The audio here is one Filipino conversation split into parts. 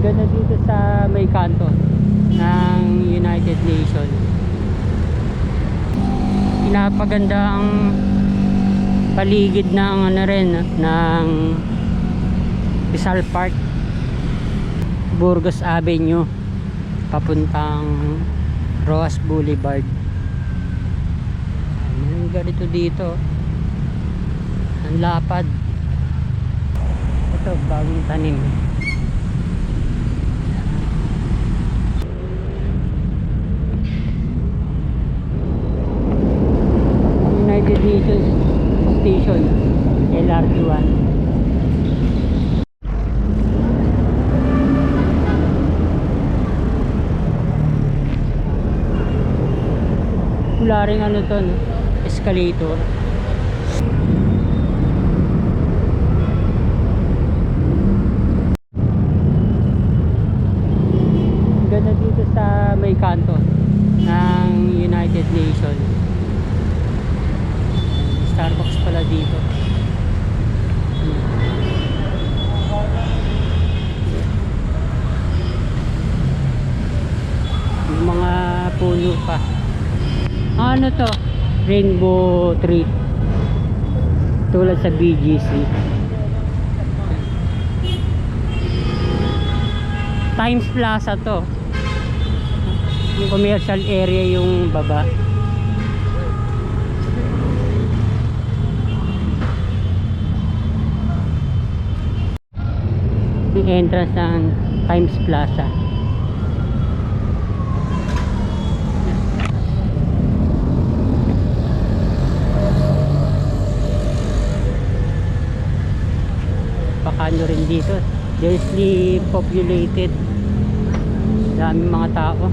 Ganda dito sa may kanto ng United Nations. Pinapaganda ang paligid ng ano rin, ng Rizal Park, Burgos Avenue papuntang Roas Boulevard. Ang ganito dito, ang lapad. Ito bagong tanim. United Nations Station, LRT1. Wala rin ano to, no? Escalator. Ganda dito sa may kanto ng United Nations. Starbucks pala dito. Yung mga puno pa. Ano to? Rainbow tree. Tulad sa BGC. Times Plaza to. Yung commercial area yung baba. Yung entrance ng Times Plaza. Pakano rin dito, densely populated, daming mga tao.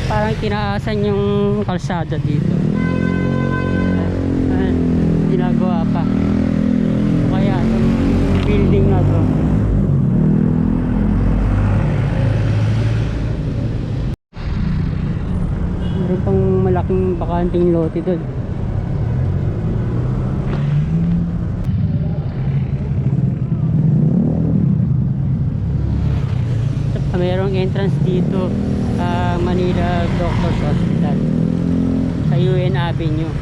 Parang tinaasan yung kalsada dito. Ginagawa pa. Kaya itong building na to, meron pang malaking bakanting lote doon. Mayroong entrance dito, Manila Doctors Hospital sa UN Avenue.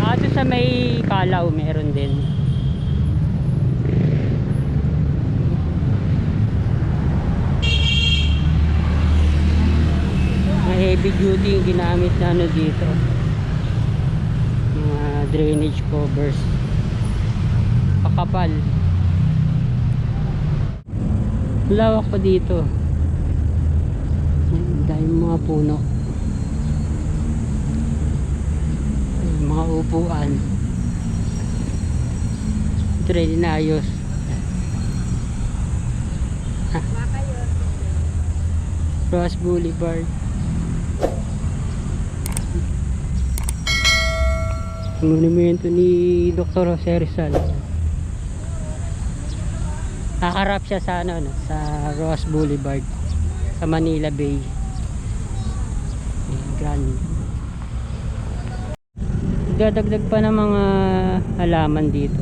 Ito sa may Kalaw meron din. Heavy duty yung ginamit na ano dito, mga drainage covers, pakapal. Lawak pa dito, dahil mga puno, mga upuan. Ito rin inayos. Roas Boulevard. Monumento ni Dr. Jose Rizal. Nakaharap siya sa ano, sa Roas Boulevard, sa Manila Bay. Grand. Dadagdag pa ng mga halaman dito.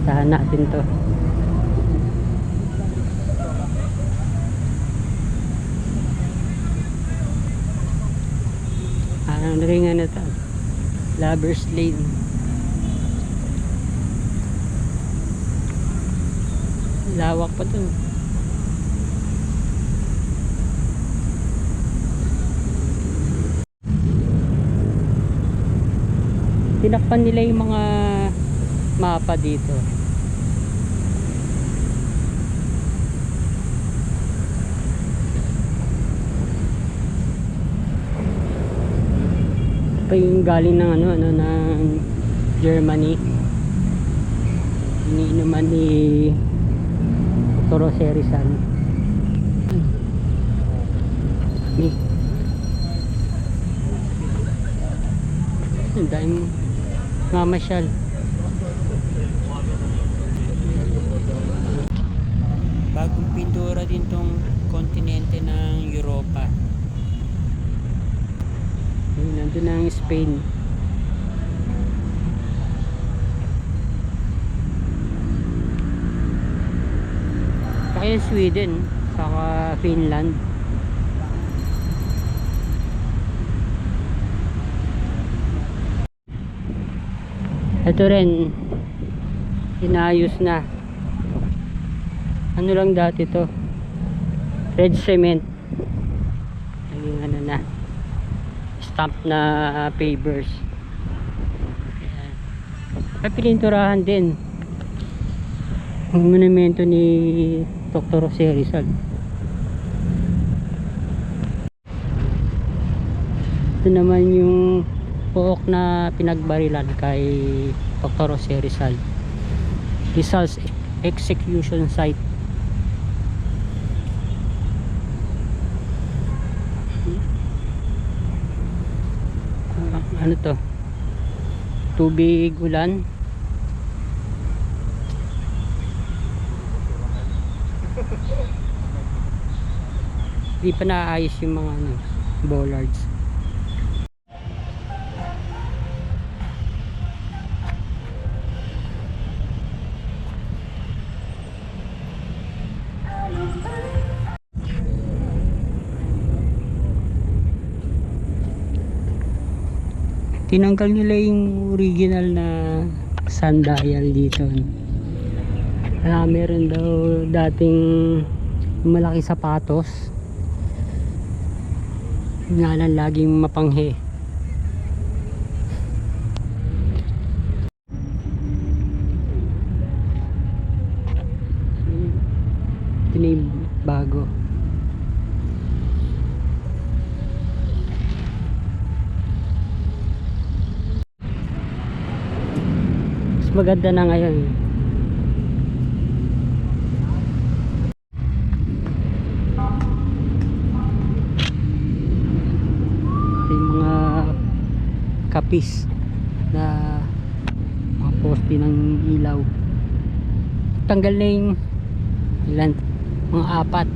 Tahan natin to. Ano rin ano to? Lovers Lane. Lawak pa to. Tinakpan nila yung mga mapa dito. Ito pa yung galing ng ano ng Germany. iniinuman ni Dr. Jose Rizal. Ang daming mamasyal. Bagong pintura din tong kontinente ng Europa. Ayun, nandun ang Spain. Kaya Sweden, saka Finland. Ito rin, inayos na. Ano lang dati to, red cement. Naging ano na, stamp na pavers. May pininturahan din ang monumento ni Dr. Jose Rizal. Ito naman yung pook na pinagbarilan kay Dr. Jose Rizal. Rizal's execution site. Ano to? Tubig ulan. Di pa naayos yung mga ano, bollards. Tinanggal nila yung original na sundial dito. Meron daw dating malaki sapatos nga lang laging mapanghe. Ito na yung bago. Mas maganda na ngayon. Kapis na mga poste ng ilaw. Tanggal na yung ilan, mga 4.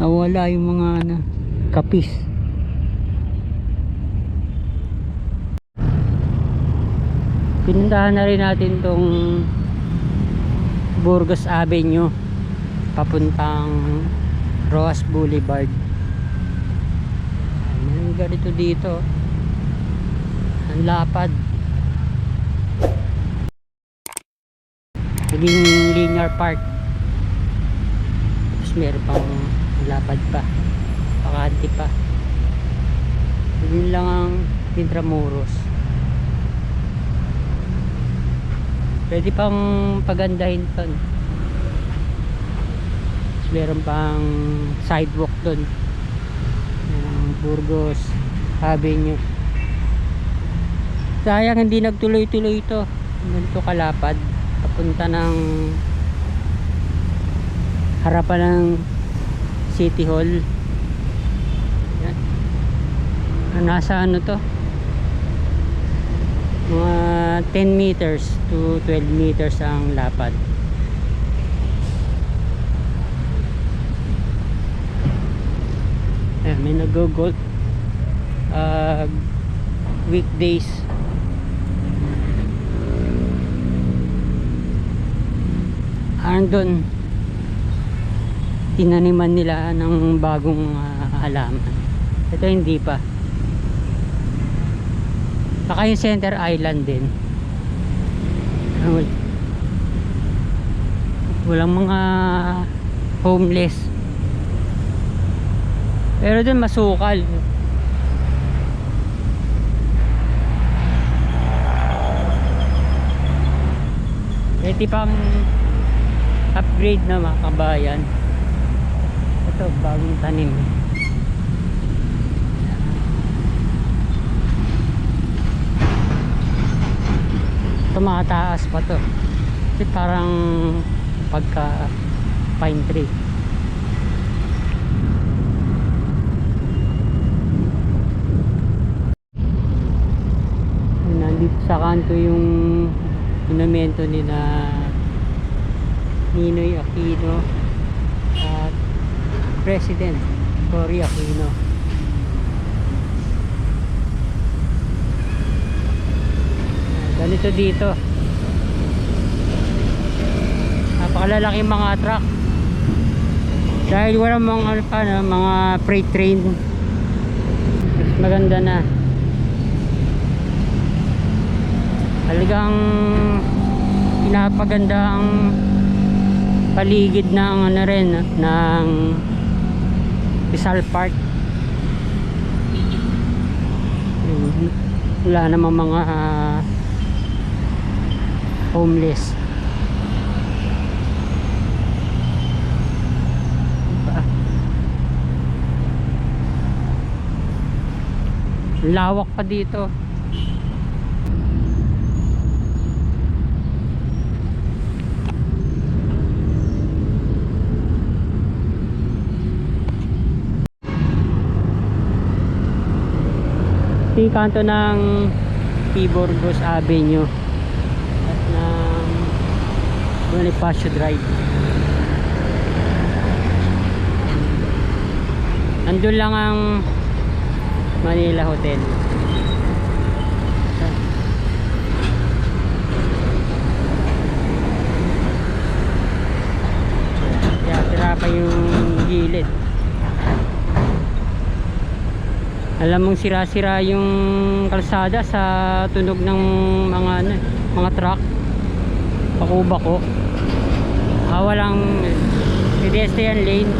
Nawala yung mga ano, kapis. Pinuntahan na rin natin tong Burgos Avenue papuntang Roas Boulevard. May ganito dito, ang lapad, naging linear park. Tapos meron pang lapad pa, pakante pa. Yun lang ang Intramuros. Pwede pang pagandahin to. Tapos meron pang sidewalk dun, Burgos Avenue. Sayang hindi nagtuloy-tuloy ito. Ganito kalapad papunta ng harapan ng City Hall. Yan. Nasa ano to, mga 10 meters to 12 meters ang lapad. Ayan, may nag-golf weekdays. Andun tinaniman nila ng bagong halaman. Ito hindi pa. Saka yung Center Island din, walang mga homeless, pero dun masukal. Ito pang upgrade na mga kabayan. Ito bagong tanim. Ito mataas pa to. Kasi parang pagka pine tree. Nandito sa kanto yung monumento ni na Ninoy Aquino at President Cory Aquino. Ganito dito, napakalalaki mga truck dahil walang mga freight train. Mas maganda na, talagang pinapaganda ang paligid ng ano rin ng Rizal Park. Wala namang mga homeless. Lawak pa dito. Yung kanto ng P. Burgos Avenue at ng Bonifacio Drive. Nandun lang ang Manila Hotel. Kaya sira pa yung gilid. Alam mong sira-sira yung kalsada sa tunog ng mga truck. Bako-bako. Walang pedestrian lane.